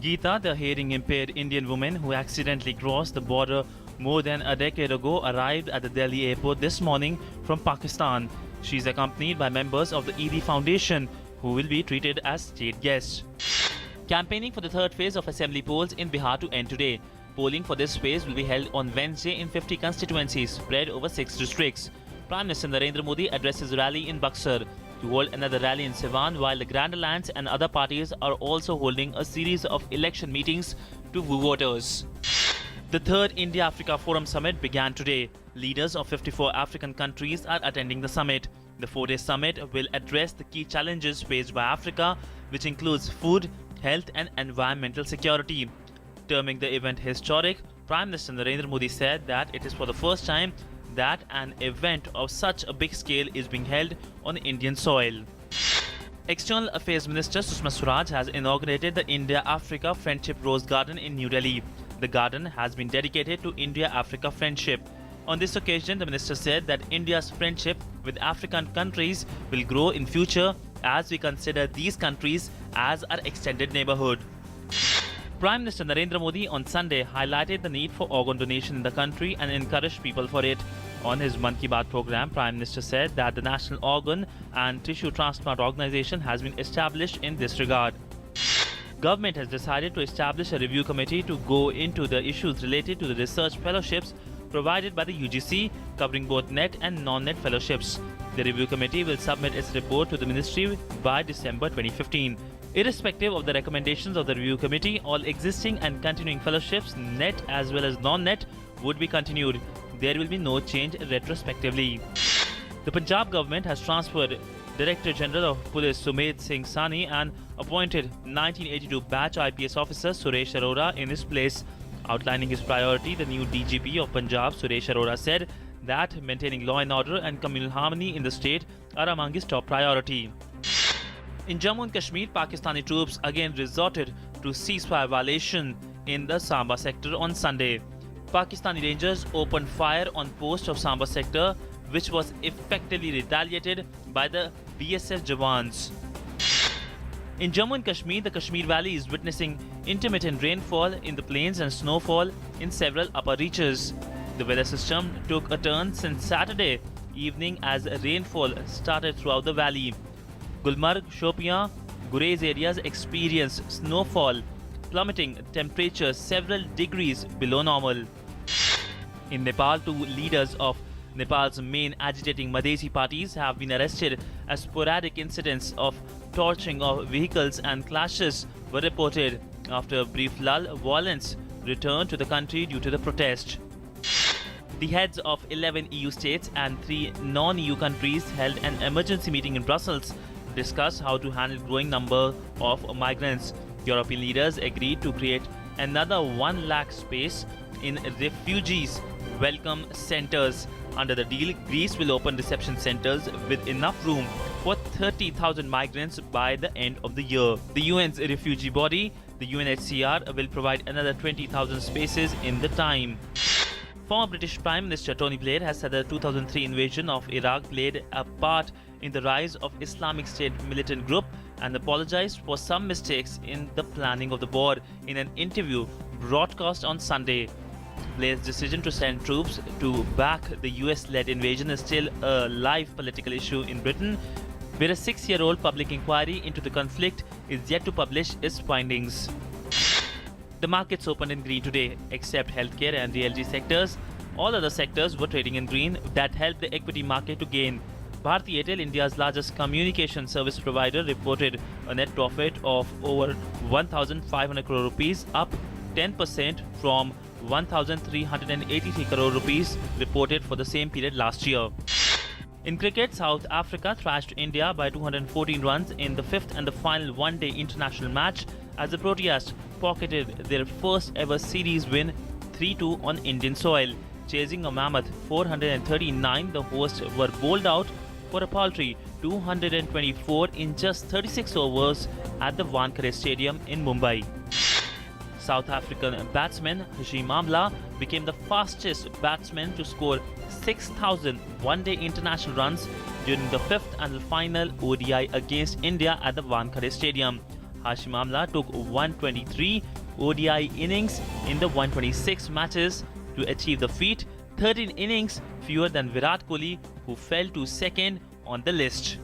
Geeta, the hearing-impaired Indian woman who accidentally crossed the border more than a decade ago, arrived at the Delhi airport this morning from Pakistan. She is accompanied by members of the ED Foundation, who will be treated as state guests. Campaigning for the third phase of assembly polls in Bihar to end today. Polling for this phase will be held on Wednesday in 50 constituencies spread over 6 districts. Prime Minister Narendra Modi addresses rally in Buxar to hold another rally in Siwan, while the Grand Alliance and other parties are also holding a series of election meetings to woo voters. The third India-Africa Forum Summit began today. Leaders of 54 African countries are attending the summit. The 4-day summit will address the key challenges faced by Africa, which includes food, health and environmental security. Terming the event historic, Prime Minister Narendra Modi said that it is for the first time that an event of such a big scale is being held on Indian soil. External Affairs Minister Sushma Swaraj has inaugurated the India-Africa Friendship Rose Garden in New Delhi. The garden has been dedicated to India-Africa friendship. On this occasion, the minister said that India's friendship with African countries will grow in future as we consider these countries as our extended neighborhood. Prime Minister Narendra Modi on Sunday highlighted the need for organ donation in the country and encouraged people for it. On his Mann Ki Baat program, Prime Minister said that the National Organ and Tissue Transplant Organization has been established in this regard. Government has decided to establish a review committee to go into the issues related to the research fellowships provided by the UGC, covering both net and non-net fellowships. The review committee will submit its report to the ministry by December 2015. Irrespective of the recommendations of the review committee, all existing and continuing fellowships, net as well as non-net, would be continued. There will be no change retrospectively. The Punjab government has transferred Director General of Police Sumed Singh Sani and appointed 1982 batch IPS officer Suresh Arora in his place. Outlining his priority, the new DGP of Punjab, Suresh Arora, said that maintaining law and order and communal harmony in the state are among his top priority. In Jammu and Kashmir, Pakistani troops again resorted to ceasefire violation in the Samba sector on Sunday. Pakistani Rangers opened fire on post of Samba sector, which was effectively retaliated by the BSF Jawans. In Jammu and Kashmir, the Kashmir Valley is witnessing intermittent rainfall in the plains and snowfall in several upper reaches. The weather system took a turn since Saturday evening as rainfall started throughout the valley. Gulmarg, Shopian, Gurez areas experienced snowfall, plummeting temperatures several degrees below normal. In Nepal, 2 leaders of Nepal's main agitating Madhesi parties have been arrested as sporadic incidents of torching of vehicles and clashes were reported. After a brief lull, violence returned to the country due to the protest. The heads of 11 EU states and 3 non-EU countries held an emergency meeting in Brussels to discuss how to handle growing number of migrants. European leaders agreed to create another 1 lakh space in refugees welcome centers. Under the deal, Greece will open reception centers with enough room for 30,000 migrants by the end of the year. The UN's refugee body, the UNHCR, will provide another 20,000 spaces in the time. Former British Prime Minister Tony Blair has said the 2003 invasion of Iraq played a part in the rise of Islamic State militant group and apologized for some mistakes in the planning of the war in an interview broadcast on Sunday. Blair's decision to send troops to back the US-led invasion is still a live political issue in Britain, where a 6-year-old public inquiry into the conflict is yet to publish its findings. The markets opened in green today, except healthcare and realty sectors. All other sectors were trading in green. That helped the equity market to gain. Bharti Airtel, India's largest communication service provider, reported a net profit of over 1,500 crore rupees, up 10% from 1,383 crore rupees reported for the same period last year. In cricket, South Africa thrashed India by 214 runs in the 5th and the final one-day international match as the Proteas pocketed their first ever series win 3-2 on Indian soil. Chasing a mammoth 439, the hosts were bowled out for a paltry 224 in just 36 overs at the Wankhede Stadium in Mumbai. South African batsman Hashim Amla became the fastest batsman to score 6,000 one-day international runs during the 5th and final ODI against India at the Wankhede Stadium. Hashim Amla took 123 ODI innings in the 126 matches to achieve the feat, 13 innings fewer than Virat Kohli, who fell to second on the list.